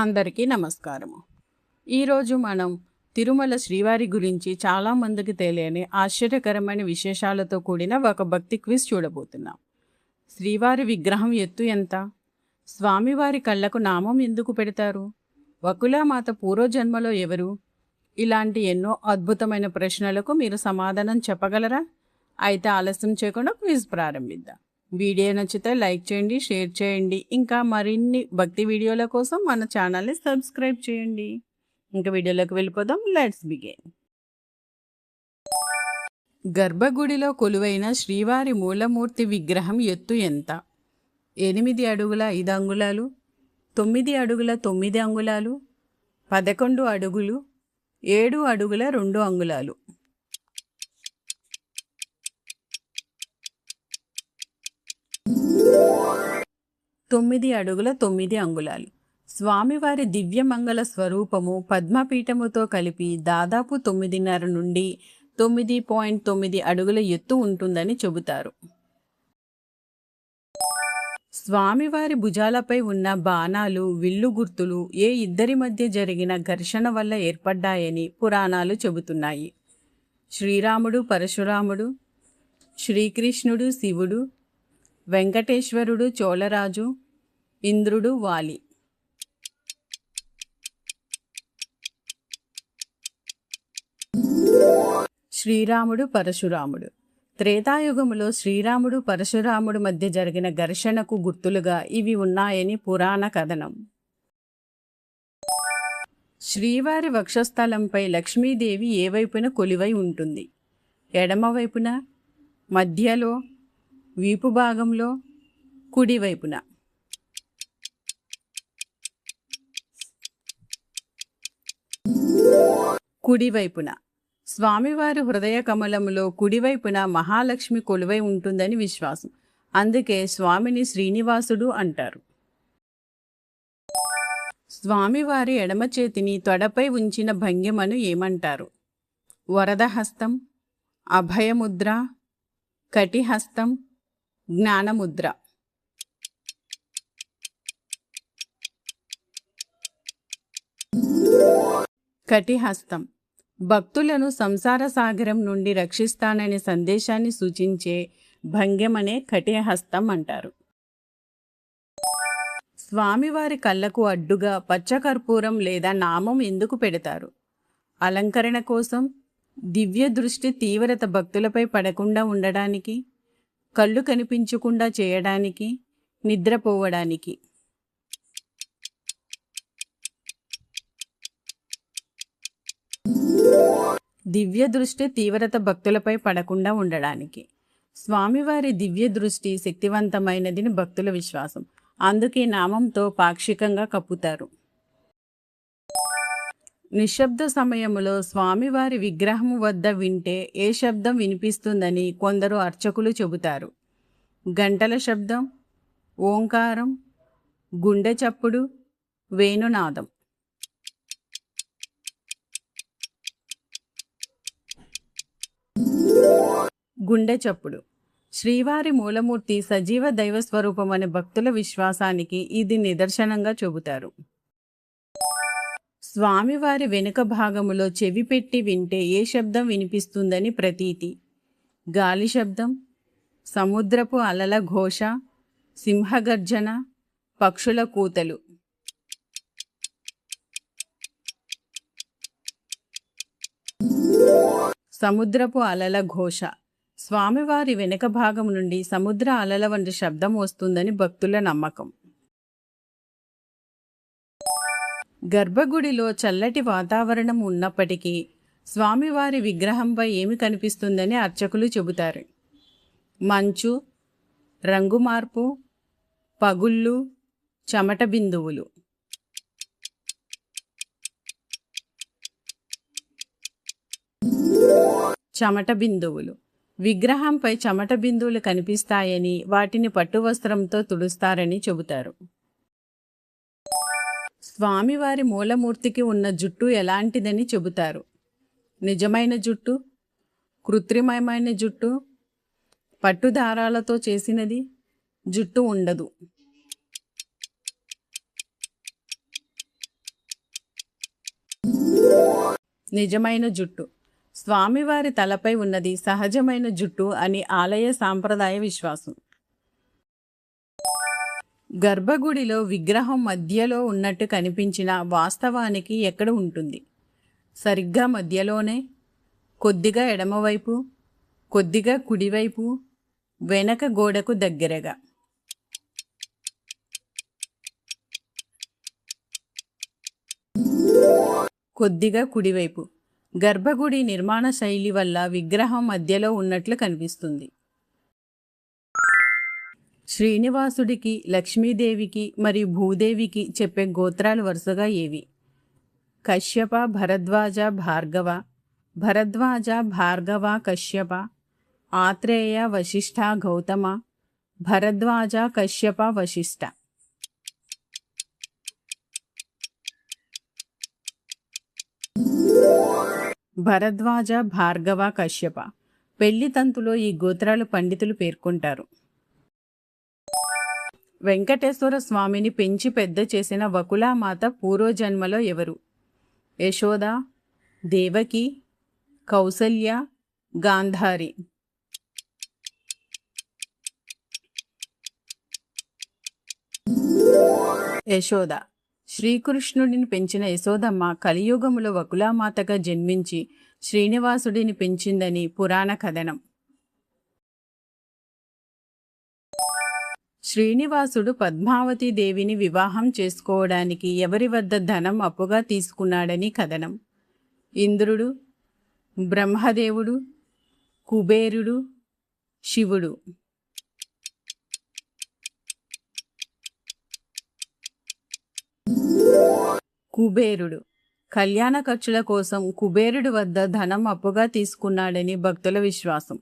అందరికీ నమస్కారము. ఈరోజు మనం తిరుమల శ్రీవారి గురించి చాలామందికి తెలియని ఆశ్చర్యకరమైన విశేషాలతో కూడిన ఒక భక్తి క్విజ్ చూడబోతున్నాం. శ్రీవారి విగ్రహం ఎత్తు ఎంత? స్వామివారి కళ్ళకు నామం ఎందుకు పెడతారు? వకులామాత పూర్వజన్మలో ఎవరు? ఇలాంటి ఎన్నో అద్భుతమైన ప్రశ్నలకు మీరు సమాధానం చెప్పగలరా? అయితే ఆలస్యం చేయకుండా క్విజ్ ప్రారంభిద్దాం. వీడియో నచ్చితే లైక్ చేయండి, షేర్ చేయండి. ఇంకా మరిన్ని భక్తి వీడియోల కోసం మన ఛానల్ని సబ్స్క్రైబ్ చేయండి. ఇంకా వీడియోలోకి వెళ్ళిపోదాం. Let's begin. గర్భగుడిలో కొలువైన శ్రీవారి మూలమూర్తి విగ్రహం ఎత్తు ఎంత? 8 అడుగుల 5 అంగుళాలు, 9 అడుగుల 9 అంగుళాలు, 11 అడుగులు, 7 అడుగుల 2 అంగుళాలు. 9 అడుగుల 9 అంగుళాలు. స్వామివారి దివ్యమంగళ స్వరూపము పద్మపీఠముతో కలిపి దాదాపు 9.5 నుండి 9.9 అడుగుల ఎత్తు ఉంటుందని చెబుతారు. స్వామివారి భుజాలపై ఉన్న బాణాలు, విల్లు గుర్తులు ఏ ఇద్దరి మధ్య జరిగిన ఘర్షణ వల్ల ఏర్పడ్డాయని పురాణాలు చెబుతున్నాయి. శ్రీరాముడు పరశురాముడు, శ్రీకృష్ణుడు శివుడు, వెంకటేశ్వరుడు చోళరాజు, ఇంద్రుడు వాలి. శ్రీరాముడు పరశురాముడు. త్రేతాయుగములో శ్రీరాముడు పరశురాముడు మధ్య జరిగిన ఘర్షణకు గుర్తులుగా ఇవి ఉన్నాయని పురాణ కథనం. శ్రీవారి వక్షస్థలంపై లక్ష్మీదేవి ఏ వైపున కొలువై ఉంటుంది? ఎడమవైపున, మధ్యలో, వీపు భాగంలో, కుడివైపున. కుడివైపున. స్వామివారి హృదయ కమలములో కుడివైపున మహాలక్ష్మి కొలువై ఉంటుందని విశ్వాసం. అందుకే స్వామిని శ్రీనివాసుడు అంటారు. స్వామివారి ఎడమ చేతిని తొడపై ఉంచిన భంగిమను ఏమంటారు? వరదహస్తం, అభయముద్ర, కటిహస్తం, జ్ఞానముద్ర. కటిహస్తం. భక్తులను సంసార సాగరం నుండి రక్షిస్తాననే సందేశాన్ని సూచించే భంగిమనే కటిహస్తం అంటారు. స్వామివారి కళ్ళకు అడ్డుగా పచ్చకర్పూరం లేదా నామం ఎందుకు పెడతారు? అలంకరణ కోసం, దివ్య దృష్టి తీవ్రత భక్తులపై పడకుండా ఉండడానికి, కళ్ళు కనిపించకుండా చేయడానికి, నిద్రపోవడానికి. దివ్య దృష్టి తీవ్రత భక్తులపై పడకుండా ఉండడానికి. స్వామివారి దివ్య దృష్టి శక్తివంతమైనదని భక్తుల విశ్వాసం. అందుకే నామంతో పాక్షికంగా కప్పుతారు. నిశ్శబ్ద సమయంలో స్వామివారి విగ్రహము వద్ద వింటే ఏ శబ్దం వినిపిస్తుందని కొందరు అర్చకులు చెబుతారు. గంటల శబ్దం, ఓంకారం, గుండె చప్పుడు, వేణునాదం. గుండె చప్పుడు. శ్రీవారి మూలమూర్తి సజీవ దైవస్వరూపం అనే భక్తుల విశ్వాసానికి ఇది నిదర్శనంగా చెబుతారు. స్వామివారి వెనుక భాగములో చెవి పెట్టి వింటే ఏ శబ్దం వినిపిస్తుందని ప్రతీతి. గాలి శబ్దం, సముద్రపు అలల ఘోష, సింహగర్జన, పక్షుల కూతలు. సముద్రపు అలల ఘోష. స్వామివారి వెనుక భాగం నుండి సముద్ర అలల వంటి శబ్దం వస్తుందని భక్తుల నమ్మకం. గర్భగుడిలో చల్లటి వాతావరణం ఉన్నప్పటికీ స్వామివారి విగ్రహంపై ఏమి కనిపిస్తుందని అర్చకులు చెబుతారు? మంచు, రంగు మార్పు, పగుళ్ళు, చెమట బిందువులు. చెమట బిందువులు. విగ్రహంపై చెమట బిందువులు కనిపిస్తాయని, వాటిని పట్టు వస్త్రంతో తుడుస్తారని చెబుతారు. స్వామివారి మూలమూర్తికి ఉన్న జుట్టు ఎలాంటిదని చెబుతారు? నిజమైన జుట్టు, కృత్రిమమైన జుట్టు, పట్టు దారాలతో చేసినది, జుట్టు ఉండదు. నిజమైన జుట్టు. స్వామివారి తలపై ఉన్నది సహజమైన జుట్టు అని ఆలయ సాంప్రదాయ విశ్వాసం. గర్భగుడిలో విగ్రహం మధ్యలో ఉన్నట్టు కనిపించిన వాస్తవానికి ఎక్కడ ఉంటుంది? సరిగ్గా మధ్యలోనే, కొద్దిగా ఎడమవైపు, కొద్దిగా కుడివైపు, వెనక గోడకు దగ్గరగా. కొద్దిగా కుడివైపు. గర్భగుడి నిర్మాణ శైలి వల్ల విగ్రహం మధ్యలో ఉన్నట్లు కనిపిస్తుంది. శ్రీనివాసుడికి, లక్ష్మీదేవికి మరియు భూదేవికి చెప్పే గోత్రాలు వరుసగా ఏవి? కశ్యప, భరద్వాజ, భార్గవ, భరద్వాజ, భార్గవ, కశ్యప, ఆత్రేయ, వశిష్ఠ, గౌతమ, భరద్వాజ, కశ్యప, వశిష్ఠ. భరద్వాజ, భార్గవ, కశ్యప. పెళ్లి తంతులో ఈ గోత్రాలు పండితులు పేర్కొంటారు. వెంకటేశ్వర స్వామిని పెంచి పెద్ద చేసిన వకులామాత పూర్వజన్మలో ఎవరు? యశోద, దేవకి, కౌసల్య, గాంధారి. యశోద. శ్రీకృష్ణుడిని పెంచిన యశోదమ్మ కలియుగములో వకులామాతగా జన్మించి శ్రీనివాసుడిని పెంచిందని పురాణ కథనం. శ్రీనివాసుడు పద్మావతి దేవిని వివాహం చేసుకోవడానికి ఎవరి వద్ద ధనం అప్పుగా తీసుకున్నాడని కథనం. ఇంద్రుడు, బ్రహ్మదేవుడు, కుబేరుడు, శివుడు. కుబేరుడు. కళ్యాణ ఖర్చుల కోసం కుబేరుడి వద్ద ధనం అప్పుగా తీసుకున్నాడని భక్తుల విశ్వాసం.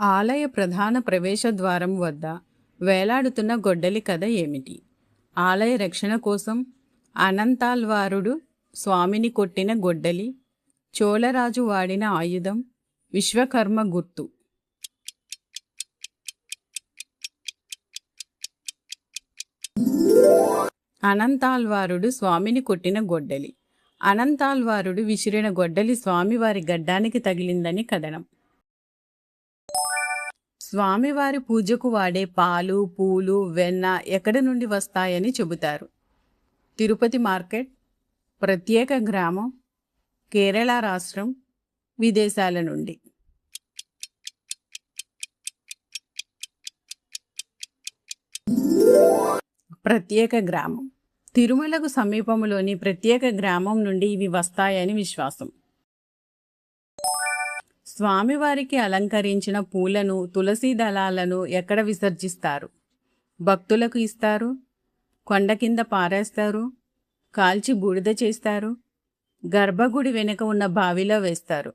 ఆలయ ప్రధాన ప్రవేశ ద్వారం వద్ద వేలాడుతున్న గొడ్డలి కథ ఏమిటి? ఆలయ రక్షణ కోసం అనంతాల్వారుడు స్వామిని కొట్టిన గొడ్డలి, చోళరాజు వాడిన ఆయుధం, విశ్వకర్మ గుర్తు. అనంతాల్వారుడు స్వామిని కొట్టిన గొడ్డలి. అనంతాల్వారుడు విసిరిన గొడ్డలి స్వామివారి గడ్డానికి తగిలిందని కథనం. స్వామివారి పూజకు వాడే పాలు, పూలు, వెన్న ఎక్కడి నుండి వస్తాయని చెబుతారు? తిరుపతి మార్కెట్, ప్రత్యేక గ్రామం, కేరళ రాష్ట్రం, విదేశాల నుండి. ప్రత్యేక గ్రామం. తిరుమలకు సమీపంలోని ప్రత్యేక గ్రామం నుండి ఇవి వస్తాయని విశ్వాసం. స్వామివారికి అలంకరించిన పూలను, తులసి దళాలను ఎక్కడ విసర్జిస్తారు? భక్తులకు ఇస్తారు, కొండ కింద పారేస్తారు, కాల్చి బూడిద చేస్తారు, గర్భగుడి వెనుక ఉన్న బావిలో వేస్తారు.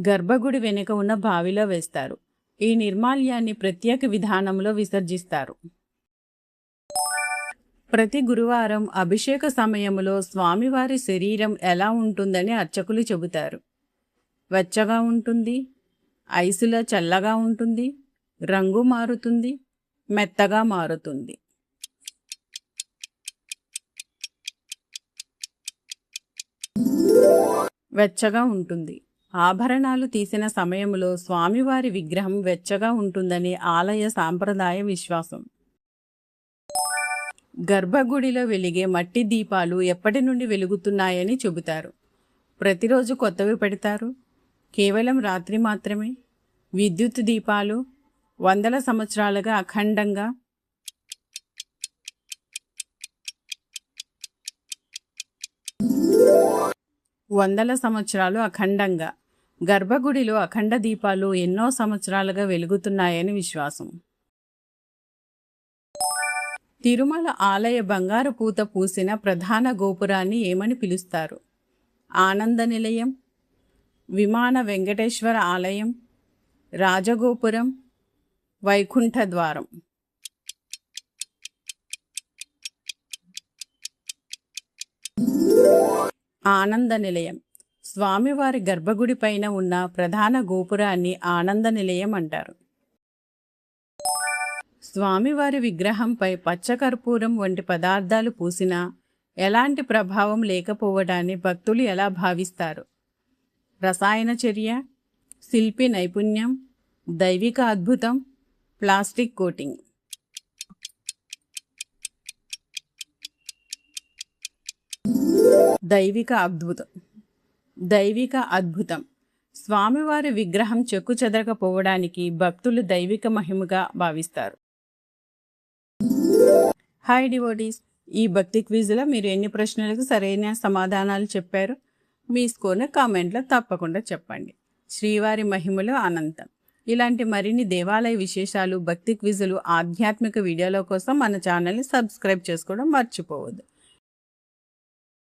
గర్భగుడి వెనుక ఉన్న బావిలో వేస్తారు. ఈ నిర్మాల్యాన్ని ప్రత్యేక విధానంలో విసర్జిస్తారు. ప్రతి గురువారం అభిషేక సమయంలో స్వామివారి శరీరం ఎలా ఉంటుందని అర్చకులు చెబుతారు. వెచ్చగా ఉంటుంది, ఐసులా చల్లగా ఉంటుంది, రంగు మారుతుంది, మెత్తగా మారుతుంది. వెచ్చగా ఉంటుంది. ఆభరణాలు తీసిన సమయంలో స్వామివారి విగ్రహం వెచ్చగా ఉంటుందని ఆలయ సాంప్రదాయ విశ్వాసం. గర్భగుడిలో వెలిగే మట్టి దీపాలు ఎప్పటి నుండి వెలుగుతున్నాయని చెబుతారు? ప్రతిరోజు కొత్తవి పెడతారు, కేవలం రాత్రి మాత్రమే. విద్యుత్ దీపాలు వందల సంవత్సరాలుగా అఖండంగా. వందల సంవత్సరాలు అఖండంగా. గర్భగుడిలో అఖండ దీపాలు ఎన్నో సంవత్సరాలుగా వెలుగుతున్నాయని విశ్వాసం. తిరుమల ఆలయ బంగారు పూత పూసిన ప్రధాన గోపురాన్ని ఏమని పిలుస్తారు? ఆనంద నిలయం, విమాన వెంకటేశ్వర ఆలయం, రాజగోపురం, వైకుంఠ ద్వారం. ఆనంద నిలయం. స్వామివారి గర్భగుడి పైన ఉన్న ప్రధాన గోపురాన్ని ఆనంద నిలయం అంటారు. స్వామివారి విగ్రహంపై పచ్చకర్పూరం వంటి పదార్థాలు పూసినా ఎలాంటి ప్రభావం లేకపోవడాన్ని భక్తులు ఎలా భావిస్తారు? రసాయన చర్య, శిల్పి నైపుణ్యం, దైవిక అద్భుతం, ప్లాస్టిక్ కోటింగ్. దైవిక అద్భుతం. స్వామివారి విగ్రహం చెక్కు చెదరకపోవడానికి భక్తులు దైవిక మహిమగా భావిస్తారు. హాయ్ డివోటీస్, ఈ భక్తి క్విజ్లో మీరు ఎన్ని ప్రశ్నలకు సరైన సమాధానాలు చెప్పారు? మీ స్కోర్ను కామెంట్లో తప్పకుండా చెప్పండి. శ్రీవారి మహిమలు అనంతం. ఇలాంటి మరిన్ని దేవాలయ విశేషాలు, భక్తి క్విజులు, ఆధ్యాత్మిక వీడియోల కోసం మన ఛానల్ని సబ్స్క్రైబ్ చేసుకోవడం మర్చిపోవద్దు.